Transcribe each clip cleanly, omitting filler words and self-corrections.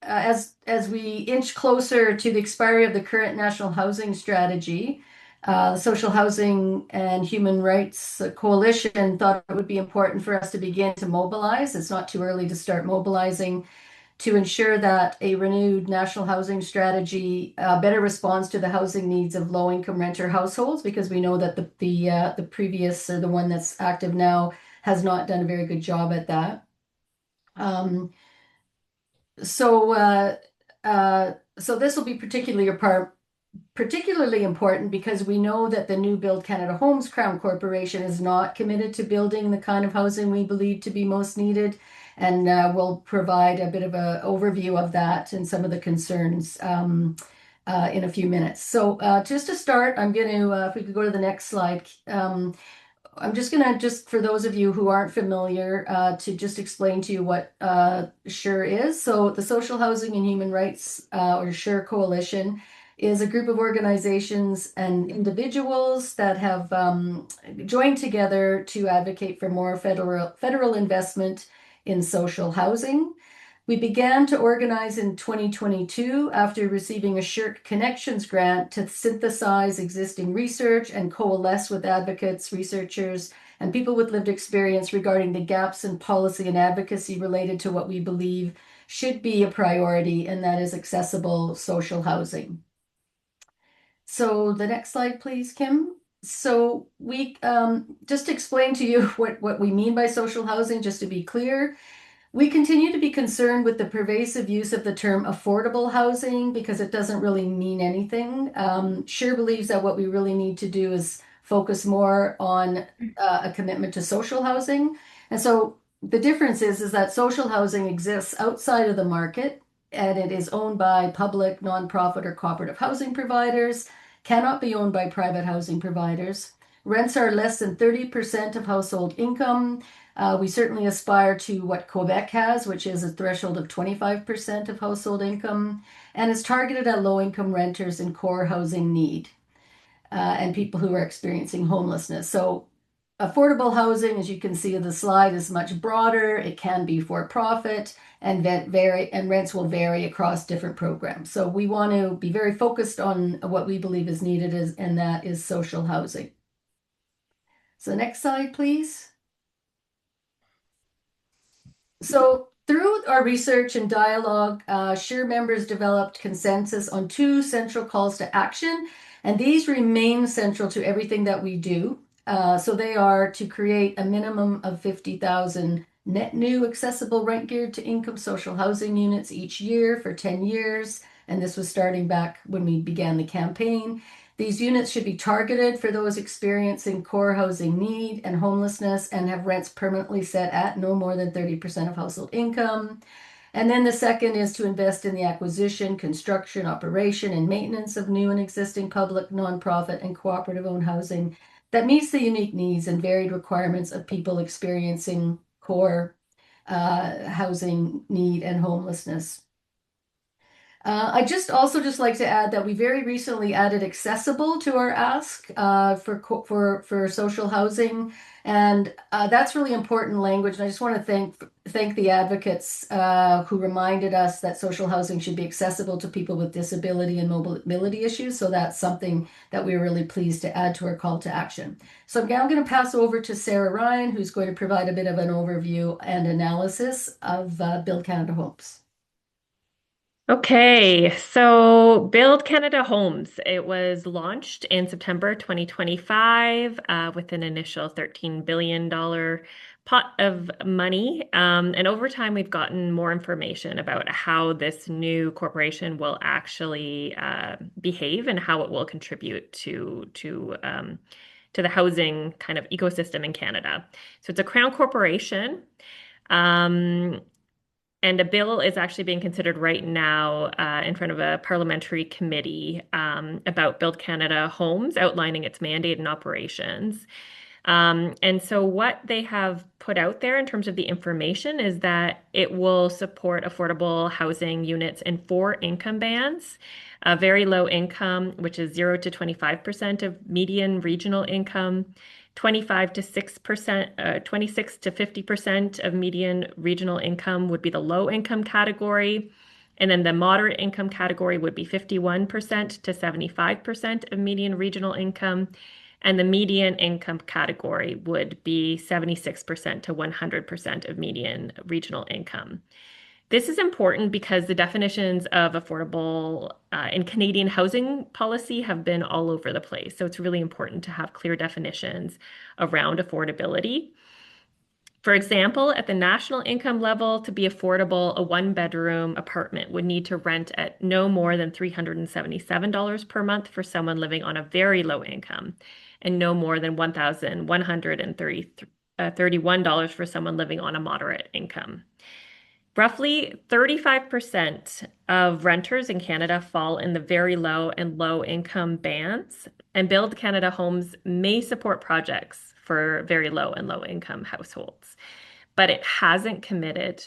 as we inch closer to the expiry of the current National Housing Strategy, the Social Housing and Human Rights Coalition thought it would be important for us to begin to mobilize. It's not too early to start mobilizing to ensure that a renewed national housing strategy better responds to the housing needs of low-income renter households, because we know that the previous, or the one that's active now, has not done a very good job at that. Um, so so this will be particularly important because we know that the new Build Canada Homes Crown Corporation is not committed to building the kind of housing we believe to be most needed, and we'll provide a bit of an overview of that and some of the concerns in a few minutes. So just to start, I'm going to, if we could go to the next slide, I'm just going to, just for those of you who aren't familiar, to just explain to you what SHURE is. So the Social Housing and Human Rights, or SHURE Coalition, is a group of organizations and individuals that have joined together to advocate for more federal investment in social housing. We began to organize in 2022 after receiving a SHIRT Connections grant to synthesize existing research and coalesce with advocates, researchers, and people with lived experience regarding the gaps in policy and advocacy related to what we believe should be a priority, and that is accessible social housing. So the next slide, please, Kim. So we just to explain to you what we mean by social housing, just to be clear. We continue to be concerned with the pervasive use of the term affordable housing because it doesn't really mean anything. SHURE believes that what we really need to do is focus more on a commitment to social housing. And so the difference is that social housing exists outside of the market, and it is owned by public, nonprofit, or cooperative housing providers, cannot be owned by private housing providers. Rents are less than 30% of household income. We certainly aspire to what Quebec has, which is a threshold of 25% of household income, and is targeted at low-income renters in core housing need and people who are experiencing homelessness. So affordable housing, as you can see in the slide, is much broader. It can be for profit, and rents will vary across different programs. So we want to be very focused on what we believe is needed, and that is social housing. So next slide, please. So through our research and dialogue, SHURE members developed consensus on two central calls to action, and these remain central to everything that we do. So they are to create a minimum of 50,000 net new accessible rent geared to income social housing units each year for 10 years. And this was starting back when we began the campaign. These units should be targeted for those experiencing core housing need and homelessness and have rents permanently set at no more than 30% of household income. And then the second is to invest in the acquisition, construction, operation, and maintenance of new and existing public, nonprofit, and cooperative-owned housing that meets the unique needs and varied requirements of people experiencing core housing need and homelessness. I just like to add that we very recently added accessible to our ask for social housing, and that's really important language. And I just want to thank the advocates who reminded us that social housing should be accessible to people with disability and mobility issues. So that's something that we're really pleased to add to our call to action. So I'm now going to pass over to Sarah Ryan, who's going to provide a bit of an overview and analysis of Build Canada Homes. Okay, so Build Canada Homes. It was launched in September 2025 with an initial $13 billion pot of money. And over time, we've gotten more information about how this new corporation will actually behave and how it will contribute to the housing kind of ecosystem in Canada. So it's a crown corporation. Um, and a bill is actually being considered right now in front of a parliamentary committee about Build Canada Homes, outlining its mandate and operations. And so what they have put out there in terms of the information is that it will support affordable housing units in four income bands. Very low income, which is 0 to 25% of median regional income, 25 to 6%, 26 to 50% of median regional income would be the low income category. And then the moderate income category would be 51% to 75% of median regional income. And the median income category would be 76% to 100% of median regional income. This is important because the definitions of affordable in Canadian housing policy have been all over the place. So it's really important to have clear definitions around affordability. For example, at the national income level, to be affordable, a one-bedroom apartment would need to rent at no more than $377 per month for someone living on a very low income, and no more than $1,131 for someone living on a moderate income. Roughly 35% of renters in Canada fall in the very low and low income bands, and Build Canada Homes may support projects for very low and low income households, but it hasn't committed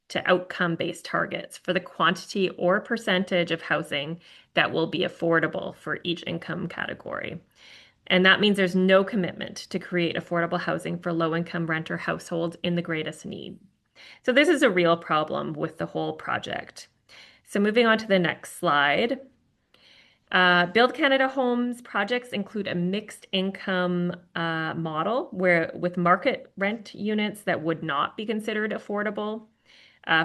to outcome-based targets for the quantity or percentage of housing that will be affordable for each income category. And that means there's no commitment to create affordable housing for low-income renter households in the greatest need. So this is a real problem with the whole project. So moving on to the next slide. Build Canada Homes projects include a mixed income model where with market rent units that would not be considered affordable.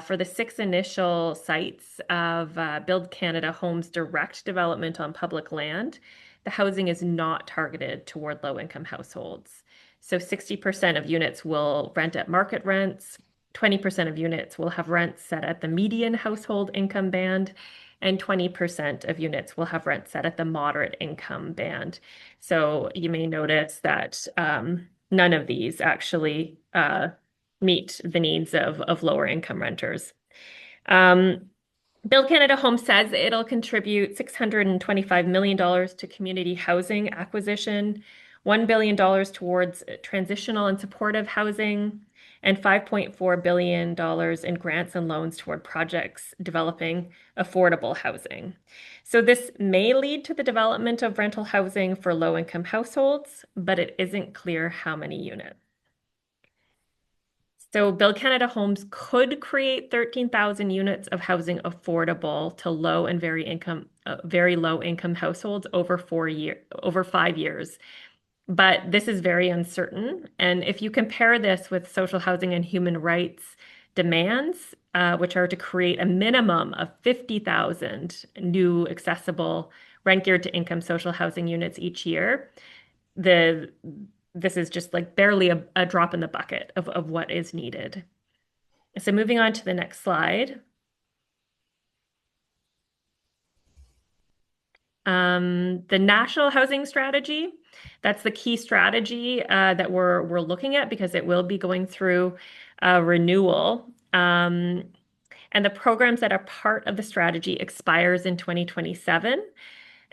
For the 6 initial sites of Build Canada Homes direct development on public land, the housing is not targeted toward low-income households. So 60% of units will rent at market rents, 20% of units will have rents set at the median household income band, and 20% of units will have rents set at the moderate income band. So you may notice that none of these actually meet the needs of lower income renters. Build Canada Home says it'll contribute $625 million to community housing acquisition, $1 billion towards transitional and supportive housing, and $5.4 billion in grants and loans toward projects developing affordable housing. So this may lead to the development of rental housing for low-income households, but it isn't clear how many units. So Build Canada Homes could create 13,000 units of housing affordable to low and very low income households over 5 years. But this is very uncertain. And if you compare this with social housing and human rights demands, which are to create a minimum of 50,000 new accessible rent geared to income social housing units each year, this is just like barely a drop in the bucket of what is needed. So moving on to the next slide. The national housing strategy, that's the key strategy that we're looking at because it will be going through renewal. And the programs that are part of the strategy expires in 2027.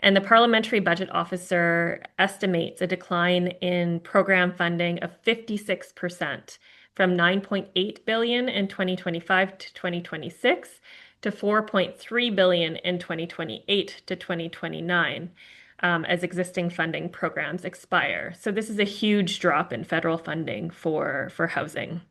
And the Parliamentary Budget Officer estimates a decline in program funding of 56% from 9.8 billion in 2025 to 2026 to 4.3 billion in 2028 to 2029 as existing funding programs expire. So this is a huge drop in federal funding for housing.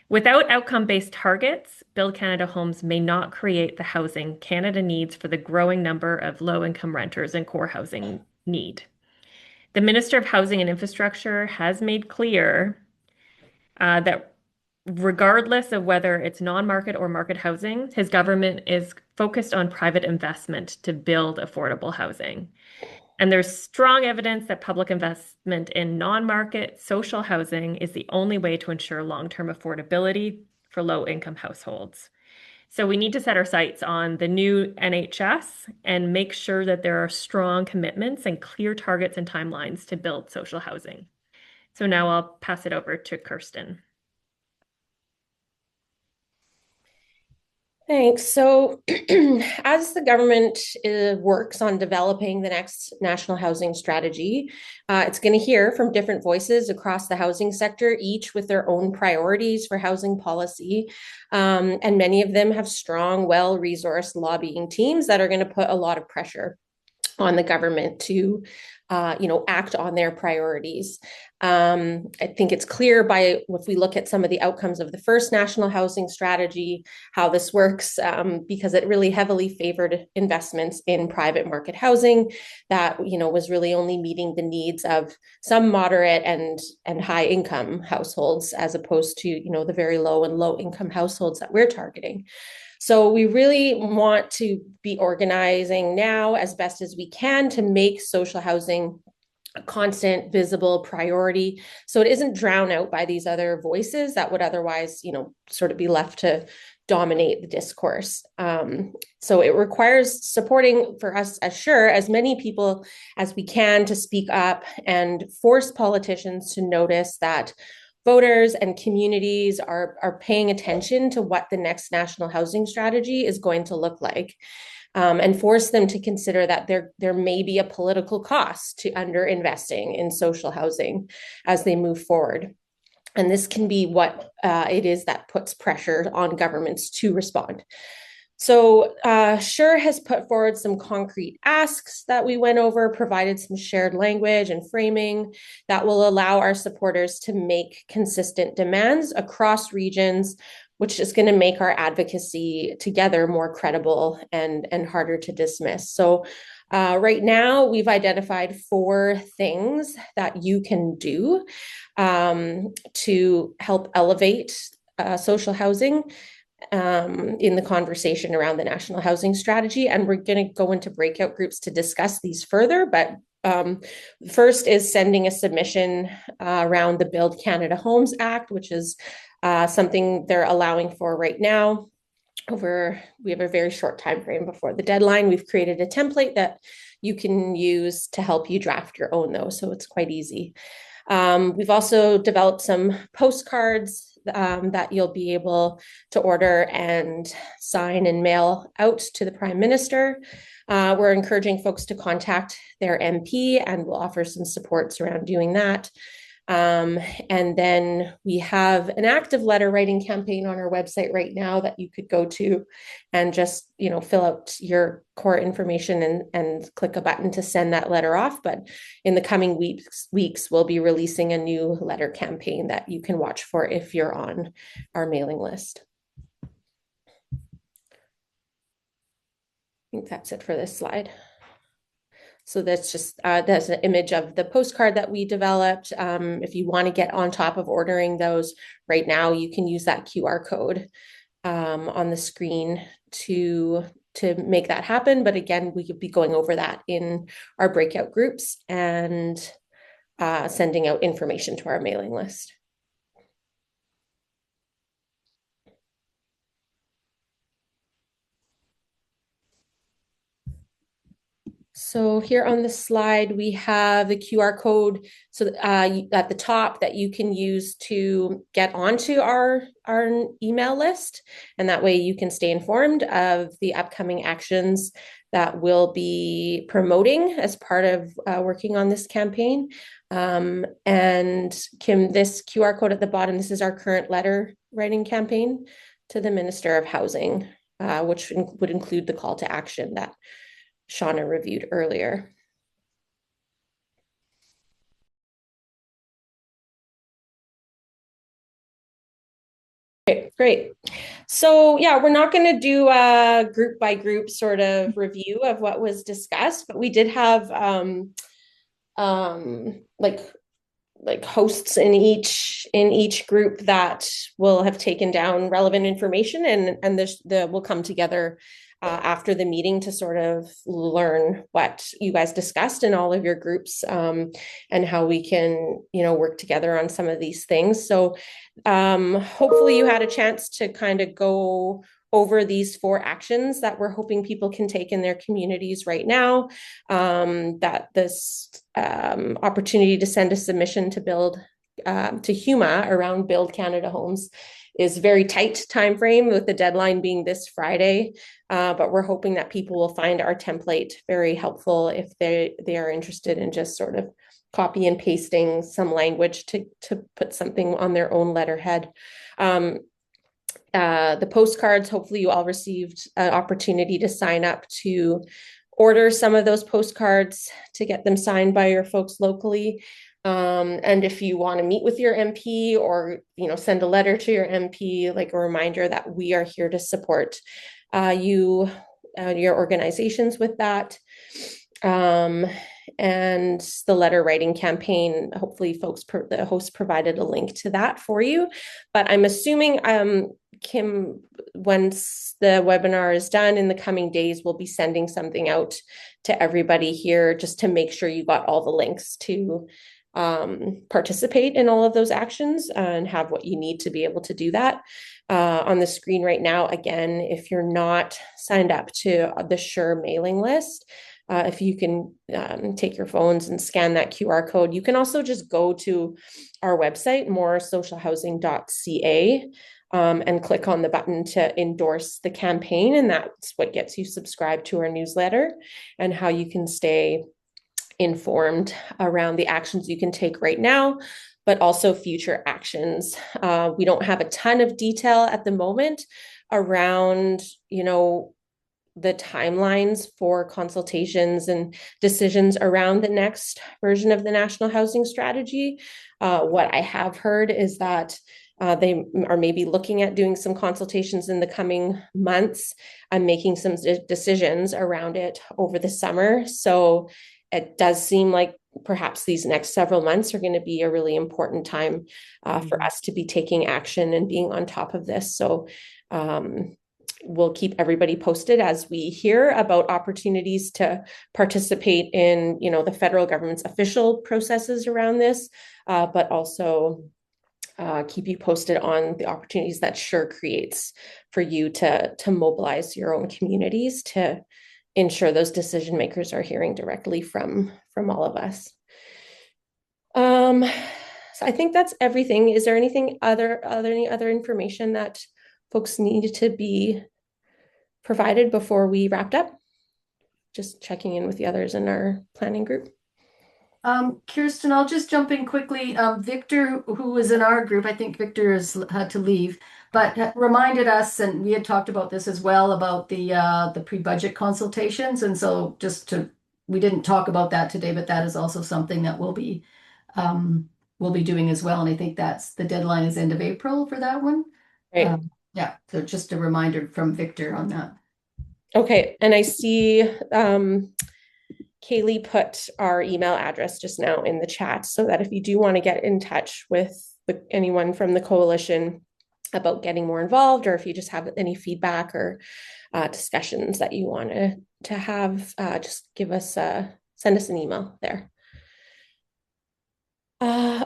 Without outcome-based targets, Build Canada Homes may not create the housing Canada needs for the growing number of low-income renters and core housing need. The Minister of Housing and Infrastructure has made clear that regardless of whether it's non-market or market housing, his government is focused on private investment to build affordable housing. And there's strong evidence that public investment in non-market social housing is the only way to ensure long-term affordability for low-income households. So we need to set our sights on the new NHS and make sure that there are strong commitments and clear targets and timelines to build social housing. So now I'll pass it over to Kirsten. Thanks. So, as the government works on developing the next national housing strategy, it's going to hear from different voices across the housing sector, each with their own priorities for housing policy. And many of them have strong, well-resourced lobbying teams that are going to put a lot of pressure on the government to act on their priorities. I think it's clear by if we look at some of the outcomes of the first national housing strategy, how this works, because it really heavily favored investments in private market housing that, was really only meeting the needs of some moderate and high income households, as opposed to, the very low and low income households that we're targeting. So we really want to be organizing now as best as we can to make social housing a constant, visible priority, so it isn't drowned out by these other voices that would otherwise, sort of be left to dominate the discourse. So it requires supporting for us, as many people as we can to speak up and force politicians to notice that voters and communities are paying attention to what the next national housing strategy is going to look like. And force them to consider that there may be a political cost to underinvesting in social housing as they move forward. And this can be what it is that puts pressure on governments to respond. So SURE has put forward some concrete asks that we went over, provided some shared language and framing that will allow our supporters to make consistent demands across regions, which is going to make our advocacy together more credible and harder to dismiss. So right now, we've identified 4 things that you can do to help elevate social housing in the conversation around the national housing strategy. And we're going to go into breakout groups to discuss these further. But first is sending a submission around the Build Canada Homes Act, which is something they're allowing for right now. We have a very short time frame before the deadline. We've created a template that you can use to help you draft your own, though, so it's quite easy. We've also developed some postcards that you'll be able to order and sign and mail out to the Prime Minister. We're encouraging folks to contact their MP, and we'll offer some supports around doing that. And then we have an active letter writing campaign on our website right now that you could go to and just, fill out your core information and click a button to send that letter off. But in the coming weeks, we'll be releasing a new letter campaign that you can watch for if you're on our mailing list. I think that's it for this slide. So that's just, that's an image of the postcard that we developed. If you want to get on top of ordering those right now, you can use that QR code on the screen to make that happen. But again, we could be going over that in our breakout groups and sending out information to our mailing list. So here on the slide, we have the QR code at the top that you can use to get onto our email list. And that way you can stay informed of the upcoming actions that we'll be promoting as part of working on this campaign. And Kim, this QR code at the bottom, this is our current letter writing campaign to the Minister of Housing, which would include the call to action that Shauna reviewed earlier. Okay, great. So yeah, we're not going to do a group by group sort of review of what was discussed, but we did have like hosts in each group that will have taken down relevant information, and we'll come together after the meeting to sort of learn what you guys discussed in all of your groups, and how we can, work together on some of these things. So hopefully you had a chance to kind of go over these 4 actions that we're hoping people can take in their communities right now. That this opportunity to send a submission to HUMA around Build Canada Homes is very tight time frame, with the deadline being this Friday. But we're hoping that people will find our template very helpful if they are interested in just sort of copy and pasting some language to put something on their own letterhead. The postcards, hopefully you all received an opportunity to sign up to order some of those postcards to get them signed by your folks locally. And if you want to meet with your MP or, send a letter to your MP, like a reminder that we are here to support you and your organizations with that. And the letter writing campaign, hopefully the host provided a link to that for you. But I'm assuming, Kim, once the webinar is done in the coming days, we'll be sending something out to everybody here just to make sure you got all the links to participate in all of those actions and have what you need to be able to do that. On the screen right now, again, if you're not signed up to the SURE mailing list, if you can take your phones and scan that QR code. You can also just go to our website, moresocialhousing.ca, and click on the button to endorse the campaign. And that's what gets you subscribed to our newsletter and how you can stay informed around the actions you can take right now, but also future actions. We don't have a ton of detail at the moment around, the timelines for consultations and decisions around the next version of the National Housing Strategy. What I have heard is that they are maybe looking at doing some consultations in the coming months and making some decisions around it over the summer. So it does seem like perhaps these next several months are going to be a really important time for us to be taking action and being on top of this. So we'll keep everybody posted as we hear about opportunities to participate in, the federal government's official processes around this, but also keep you posted on the opportunities that SURE creates for you to mobilize your own communities to ensure those decision makers are hearing directly from all of us. So I think that's everything. Is there anything any other information that folks need to be provided before we wrapped up? Just checking in with the others in our planning group. Kirsten, I'll just jump in quickly. Victor, who was in our group, I think Victor has had to leave, but reminded us, and we had talked about this as well, about the pre-budget consultations. And so we didn't talk about that today, but that is also something that we'll be doing as well. And I think the deadline is end of April for that one. Right. Yeah, so just a reminder from Victor on that. Okay, and I see Kaylee put our email address just now in the chat so that if you do want to get in touch with anyone from the coalition about getting more involved, or if you just have any feedback or discussions that you want to have, just send us an email there.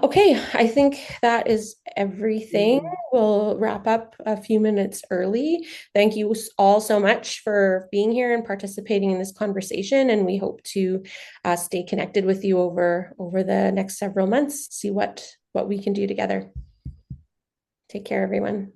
Okay, I think that is everything. We'll wrap up a few minutes early. Thank you all so much for being here and participating in this conversation, and we hope to stay connected with you over the next several months, see what we can do together. Take care, everyone.